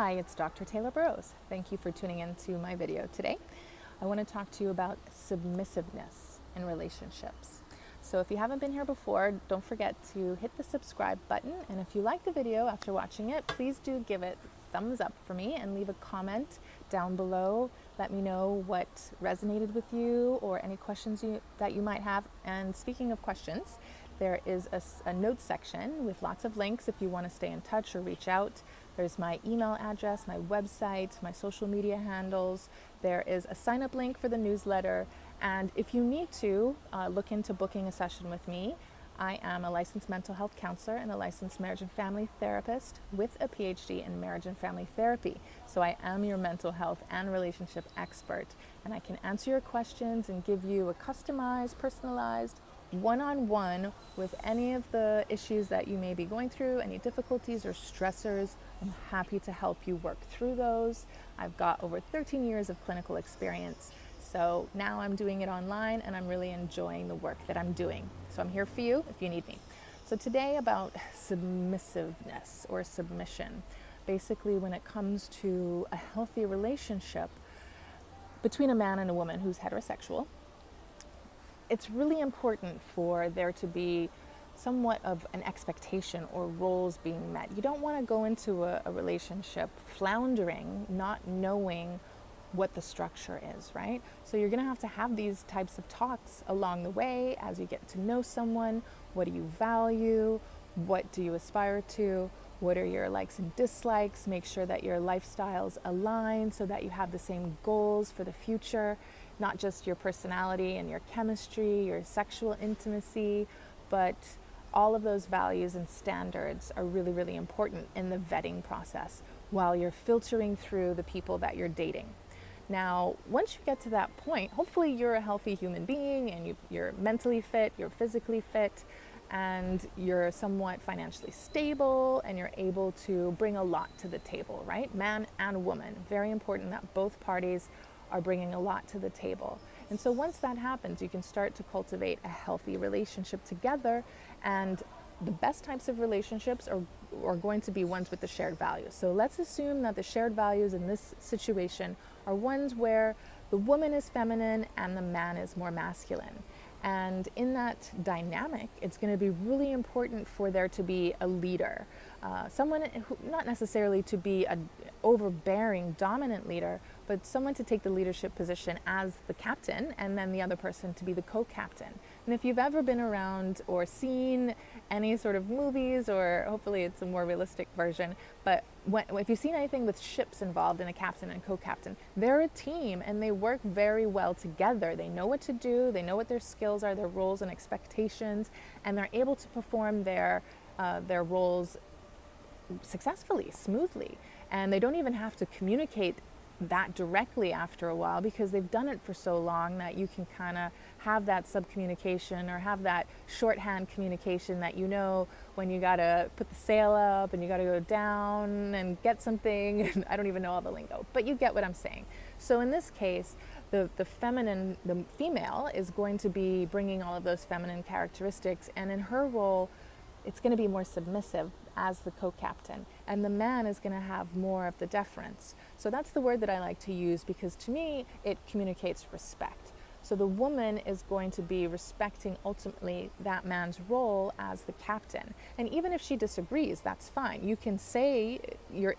Hi, it's Dr. Taylor Burrowes. Thank you for tuning into my video today. I want to talk to you about submissiveness in relationships. So if you haven't been here before, don't forget to hit the subscribe button. And if you like the video after watching it, please do give it a thumbs up for me and leave a comment down below. Let me know what resonated with you or any questions that you might have. And speaking of questions, there is a notes section with lots of links if you want to stay in touch or reach out. There's my email address, my website, my social media handles. There is a sign-up link for the newsletter. And if you need to look into booking a session with me, I am a licensed mental health counselor and a licensed marriage and family therapist with a PhD in marriage and family therapy. So I am your mental health and relationship expert, and I can answer your questions and give you a customized, personalized, one-on-one with any of the issues that you may be going through, any difficulties or stressors. I'm happy to help you work through those. I've got over 13 years of clinical experience. So now I'm doing it online and I'm really enjoying the work that I'm doing. So I'm here for you if you need me. So today about submissiveness or submission. Basically, when it comes to a healthy relationship between a man and a woman who's heterosexual, it's really important for there to be somewhat of an expectation or roles being met. You don't want to go into a relationship floundering, not knowing what the structure is, right? So you're going to have these types of talks along the way as you get to know someone. What do you value? What do you aspire to? What are your likes and dislikes? Make sure that your lifestyles align so that you have the same goals for the future, not just your personality and your chemistry, your sexual intimacy, but all of those values and standards are really, really important in the vetting process while you're filtering through the people that you're dating. Now, once you get to that point, hopefully you're a healthy human being and you're mentally fit, you're physically fit, and you're somewhat financially stable and you're able to bring a lot to the table, right? Man and woman. Very important that both parties are bringing a lot to the table. And so once that happens, you can start to cultivate a healthy relationship together. And the best types of relationships are going to be ones with the shared values. So let's assume that the shared values in this situation are ones where the woman is feminine and the man is more masculine. And in that dynamic, it's going to be really important for there to be a leader, someone who, not necessarily to be an overbearing, dominant leader, but someone to take the leadership position as the captain and then the other person to be the co-captain. And if you've ever been around or seen any sort of movies, or hopefully it's a more realistic version, but if you've seen anything with ships involved in a captain and co-captain, they're a team and they work very well together. They know what to do, they know what their skills are, their roles and expectations, and they're able to perform their roles successfully, smoothly. And they don't even have to communicate that directly after a while because they've done it for so long that you can kind of have that sub-communication or have that shorthand communication that you know when you got to put the sail up and you got to go down and get something. I don't even know all the lingo, but you get what I'm saying. So in this case, the female is going to be bringing all of those feminine characteristics, and in her role, it's going to be more submissive as the co-captain, and the man is going to have more of the deference. So that's the word that I like to use because to me it communicates respect. So the woman is going to be respecting ultimately that man's role as the captain. And even if she disagrees, that's fine. You can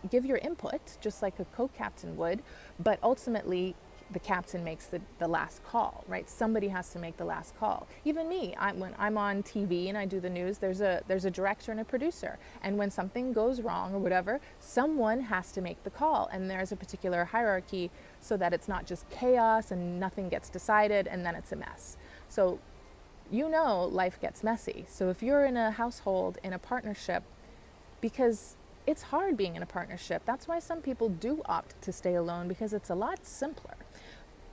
give your input just like a co-captain would, but ultimately the captain makes the last call, right? Somebody has to make the last call. Even me, when I'm on TV and I do the news, there's a director and a producer. And when something goes wrong or whatever, someone has to make the call. And there's a particular hierarchy so that it's not just chaos and nothing gets decided and then it's a mess. So life gets messy. So if you're in a household, in a partnership, because it's hard being in a partnership. That's why some people do opt to stay alone because it's a lot simpler.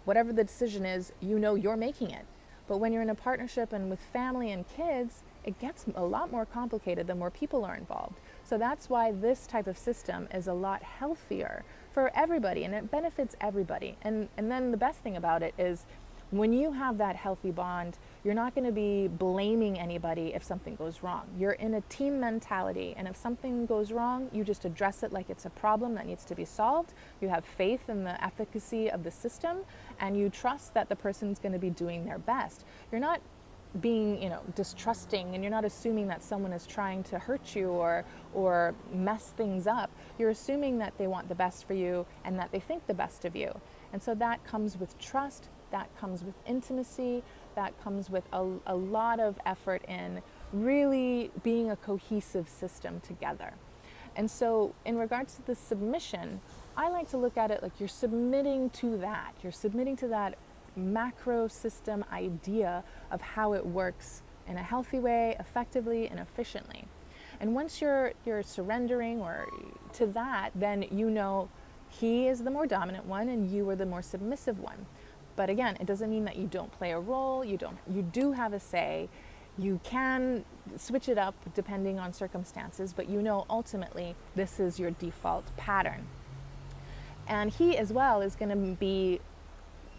Whatever the decision is, you're making it. But when you're in a partnership and with family and kids, it gets a lot more complicated the more people are involved. So that's why this type of system is a lot healthier for everybody and it benefits everybody. And then the best thing about it is When you have that healthy bond, you're not going to be blaming anybody if something goes wrong. You're in a team mentality, and if something goes wrong, you just address it like it's a problem that needs to be solved. You have faith in the efficacy of the system, and you trust that the person's going to be doing their best. You're not being, distrusting, and you're not assuming that someone is trying to hurt you or mess things up. You're assuming that they want the best for you and that they think the best of you. And so that comes with trust, that comes with intimacy, that comes with a lot of effort in really being a cohesive system together. And so in regards to the submission, I like to look at it like you're submitting to that. You're submitting to that macro system idea of how it works in a healthy way, effectively and efficiently. And once you're surrendering or to that, then he is the more dominant one and you are the more submissive one. But again, it doesn't mean that you don't play a role. You do have a say. You can switch it up depending on circumstances, but ultimately this is your default pattern. And he as well is going to be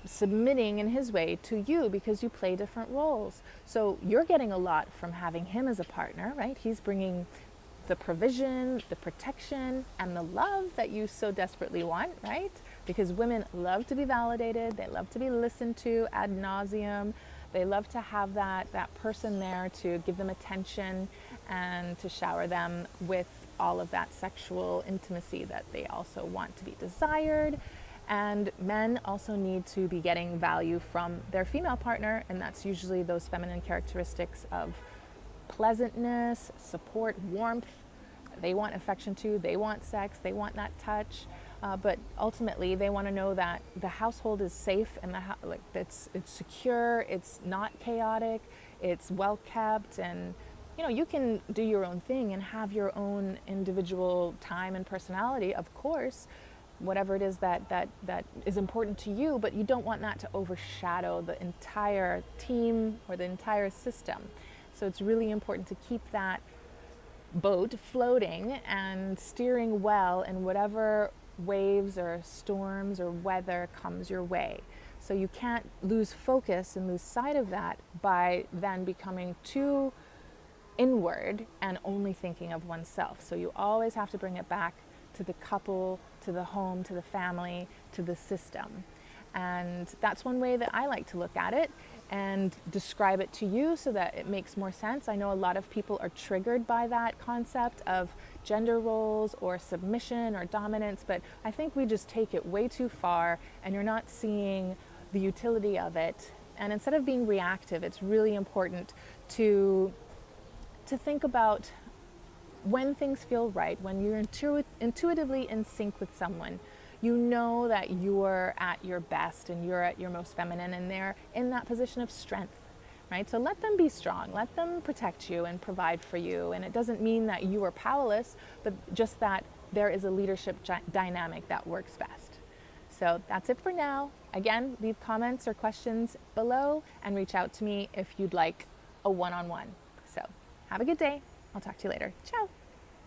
submitting in his way to you because you play different roles. So you're getting a lot from having him as a partner, right? He's bringing the provision, the protection, and the love that you so desperately want, right? Because women love to be validated. They love to be listened to ad nauseum. They love to have that person there to give them attention and to shower them with all of that sexual intimacy that they also want to be desired. And men also need to be getting value from their female partner, and that's usually those feminine characteristics of pleasantness, support, warmth. They want affection too. They want sex. They want that touch. But ultimately, they want to know that the household is safe and it's secure. It's not chaotic. It's well kept, and you can do your own thing and have your own individual time and personality, of course, whatever it is that is important to you, but you don't want that to overshadow the entire team or the entire system. So it's really important to keep that boat floating and steering well in whatever waves or storms or weather comes your way. So you can't lose focus and lose sight of that by then becoming too inward and only thinking of oneself. So you always have to bring it back to the couple, to the home, to the family, to the system. And that's one way that I like to look at it and describe it to you so that it makes more sense. I know a lot of people are triggered by that concept of gender roles or submission or dominance, but I think we just take it way too far and you're not seeing the utility of it. And instead of being reactive, it's really important to think about when things feel right, when you're intuitively in sync with someone. You know that you're at your best and you're at your most feminine, and they're in that position of strength, right? So let them be strong, let them protect you and provide for you. And it doesn't mean that you are powerless, but just that there is a leadership dynamic that works best. So that's it for now. Again, leave comments or questions below and reach out to me if you'd like a one-on-one. So have a good day. I'll talk to you later. Ciao.